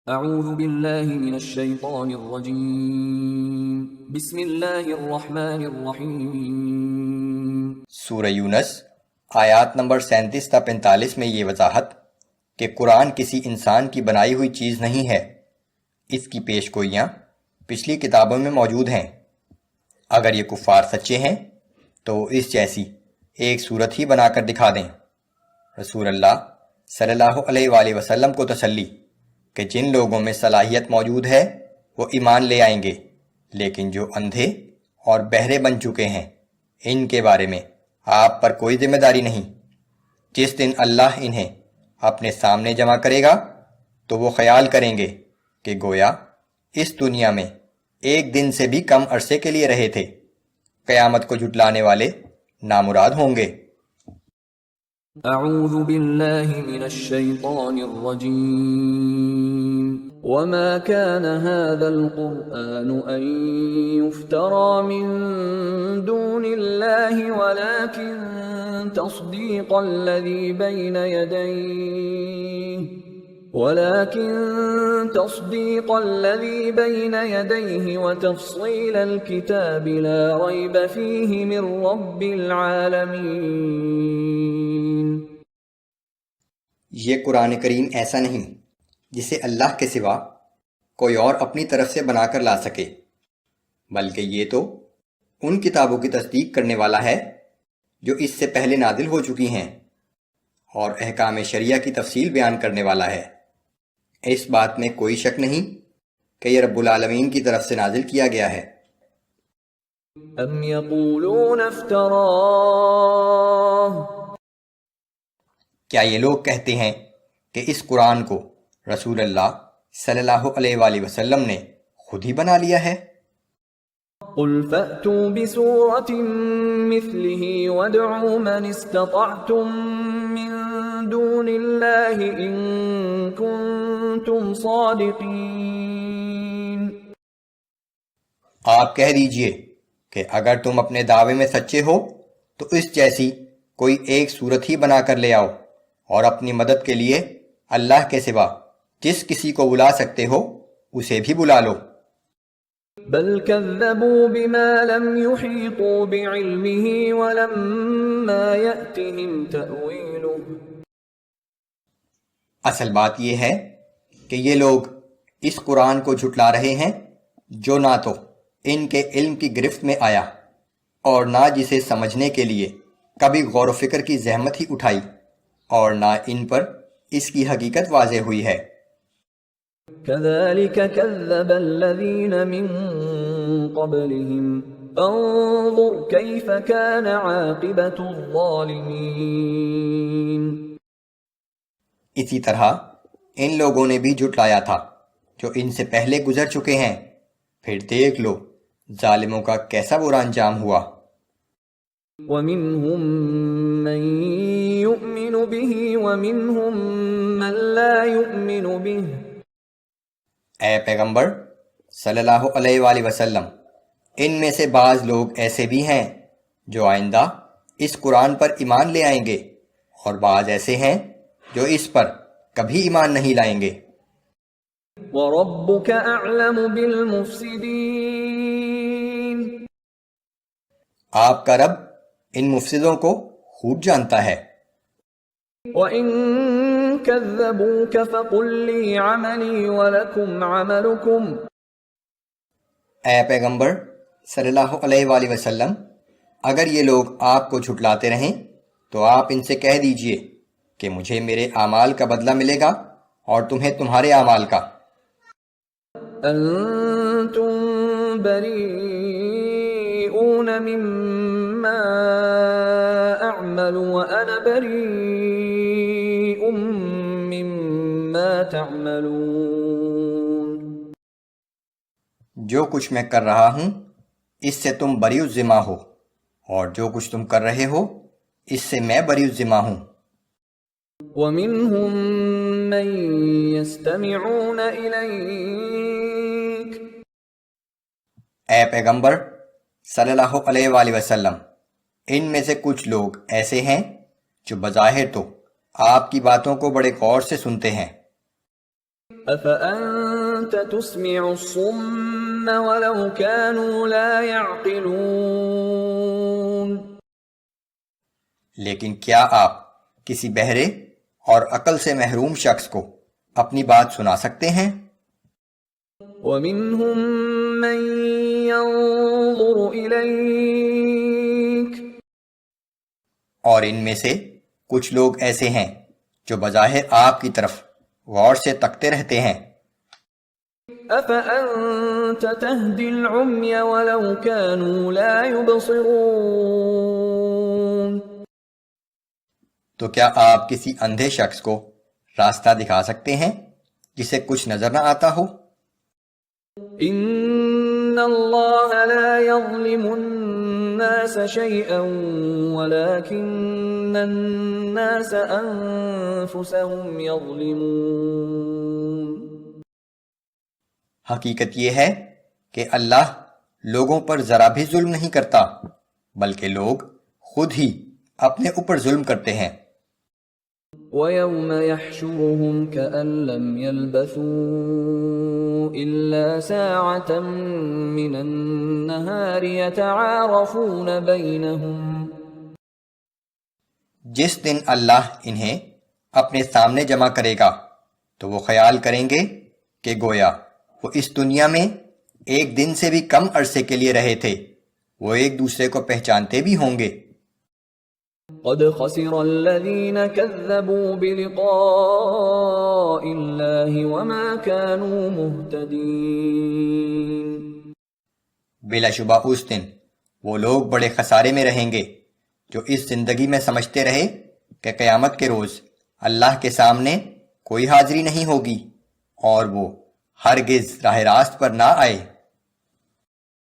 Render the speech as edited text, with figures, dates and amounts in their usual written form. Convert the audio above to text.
اعوذ باللہ من الشیطان الرجیم بسم اللہ الرحمن الرحیم۔ سورہ یونس آیات نمبر 37 تا 45 میں یہ وضاحت کہ قرآن کسی انسان کی بنائی ہوئی چیز نہیں ہے۔ اس کی پیش گوئیاں پچھلی کتابوں میں موجود ہیں۔ اگر یہ کفار سچے ہیں تو اس جیسی ایک صورت ہی بنا کر دکھا دیں۔ رسول اللہ صلی اللہ علیہ وآلہ وسلم کو تسلی کہ جن لوگوں میں صلاحیت موجود ہے وہ ایمان لے آئیں گے، لیکن جو اندھے اور بہرے بن چکے ہیں ان کے بارے میں آپ پر کوئی ذمہ داری نہیں۔ جس دن اللہ انہیں اپنے سامنے جمع کرے گا تو وہ خیال کریں گے کہ گویا اس دنیا میں ایک دن سے بھی کم عرصے کے لیے رہے تھے۔ قیامت کو جھٹلانے والے نامراد ہوں گے۔ اعوذ باللہ من الشیطان الرجیم وما كان هذا القرآن ان يفترى من دون الله ولكن تصديق الذي بين يديه وتفصيل الكتاب لا ريب فيه من رب العالمين۔ یہ قرآن کریم ایسا نہیں جسے اللہ کے سوا کوئی اور اپنی طرف سے بنا کر لا سکے، بلکہ یہ تو ان کتابوں کی تصدیق کرنے والا ہے جو اس سے پہلے نازل ہو چکی ہیں، اور احکام شریعہ کی تفصیل بیان کرنے والا ہے۔ اس بات میں کوئی شک نہیں کہ یہ رب العالمین کی طرف سے نازل کیا گیا ہے۔ ام یقولون افتراہ، کیا یہ لوگ کہتے ہیں کہ اس قرآن کو رسول اللہ صلی اللہ علیہ وآلہ وسلم نے خود ہی بنا لیا ہے؟ قل فأتوا بسورة مثله وادعوا من استطعتم من دون الله إن كنتم صادقين۔ آپ کہہ دیجئے کہ اگر تم اپنے دعوے میں سچے ہو تو اس جیسی کوئی ایک صورت ہی بنا کر لے آؤ، اور اپنی مدد کے لیے اللہ کے سوا جس کسی کو بلا سکتے ہو اسے بھی بلا لو۔ بل كذبوا بما لم يحيطوا بعلمه ولما يأتهم تأويله۔ اصل بات یہ ہے کہ یہ لوگ اس قرآن کو جھٹلا رہے ہیں جو نہ تو ان کے علم کی گرفت میں آیا اور نہ جسے سمجھنے کے لیے کبھی غور و فکر کی زحمت ہی اٹھائی، اور نہ ان پر اس کی حقیقت واضح ہوئی ہے۔ كذلك كذب الذين من قبلهم فانظر كيف كان عاقبة الظالمين۔ اسی طرح ان لوگوں نے بھی جھٹلایا تھا جو ان سے پہلے گزر چکے ہیں، پھر دیکھ لو ظالموں کا کیسا برا انجام ہوا۔ وَمِنْهُمْ مَنْ يُؤْمِنُ بِهِ وَمِنْهُمْ مَنْ لَا يُؤْمِنُ بِهِ۔ اے پیغمبر صلی اللہ علیہ وآلہ وسلم، ان میں سے بعض لوگ ایسے بھی ہیں جو آئندہ اس قرآن پر ایمان لے آئیں گے، اور بعض ایسے ہیں جو اس پر کبھی ایمان نہیں لائیں گے۔ وَرَبُّكَ أَعْلَمُ بِالْمُفْسِدِينَ۔ آپ کا رب ان مفسدوں کو خوب جانتا ہے۔ وَإِن كَذَّبُوكَ فَقُلْ لِي عَمَلِي وَلَكُمْ عَمَلُكُمْ۔ اے پیغمبر صلی اللہ علیہ وآلہ وسلم، اگر یہ لوگ آپ کو جھٹلاتے رہیں تو آپ ان سے کہہ دیجئے کہ مجھے میرے اعمال کا بدلہ ملے گا اور تمہیں تمہارے اعمال کا۔ أَنْتُمْ بَرِيئُونَ مِمَّا أَعْمَلُ وَأَنَا بَرِيءٌ مِّمَّا تَعْمَلُونَ۔ جو کچھ میں کر رہا ہوں اس سے تم بری الذمہ ہو، اور جو کچھ تم کر رہے ہو اس سے میں بری الذمہ ہوں۔ وَمِنْهُمْ مَنْ يَسْتَمِعُونَ إِلَيْكَ۔ اے پیغمبر صلی اللہ علیہ وآلہ وسلم، ان میں سے کچھ لوگ ایسے ہیں جو بظاہر تو آپ کی باتوں کو بڑے غور سے سنتے ہیں، أفأنت تسمع الصم ولو كانوا لا يعقلون؟ لیکن کیا آپ کسی بہرے اور عقل سے محروم شخص کو اپنی بات سنا سکتے ہیں؟ وَمِنْهُمْ مَنْ يَنظُرُ إِلَيْكَ، اور ان میں سے کچھ لوگ ایسے ہیں جو بظاہر آپ کی طرف غور سے تکتے رہتے ہیں۔ أَفَأَنْتَ تَهْدِي الْعُمْيَ وَلَوْ كَانُوا لَا يُبْصِرُونَ؟ تو کیا آپ کسی اندھے شخص کو راستہ دکھا سکتے ہیں جسے کچھ نظر نہ آتا ہو؟ إِنَّ اللَّهَ لَا يَظْلِمُ النَّاسَ شَيْئًا وَلَكِنَّ النَّاسَ أَنفُسَهُمْ يَظْلِمُونَ۔ حقیقت یہ ہے کہ اللہ لوگوں پر ذرا بھی ظلم نہیں کرتا، بلکہ لوگ خود ہی اپنے اوپر ظلم کرتے ہیں۔ وَيَوْمَ يَحْشُرُهُمْ كَأَن لَّمْ يَلْبَثُوا إِلَّا سَاعَةً مِّنَ النَّهَارِ يَتَعَارَفُونَ بَيْنَهُمْ۔ جس دن اللہ انہیں اپنے سامنے جمع کرے گا تو وہ خیال کریں گے کہ گویا وہ اس دنیا میں ایک دن سے بھی کم عرصے کے لیے رہے تھے، وہ ایک دوسرے کو پہچانتے بھی ہوں گے۔ قد خسر الذين كذبوا بلقاء الله وما كانوا مهتدين۔ بلا شبہ اس دن وہ لوگ بڑے خسارے میں رہیں گے جو اس زندگی میں سمجھتے رہے کہ قیامت کے روز اللہ کے سامنے کوئی حاضری نہیں ہوگی اور وہ ہرگز راہ راست پر نہ آئے۔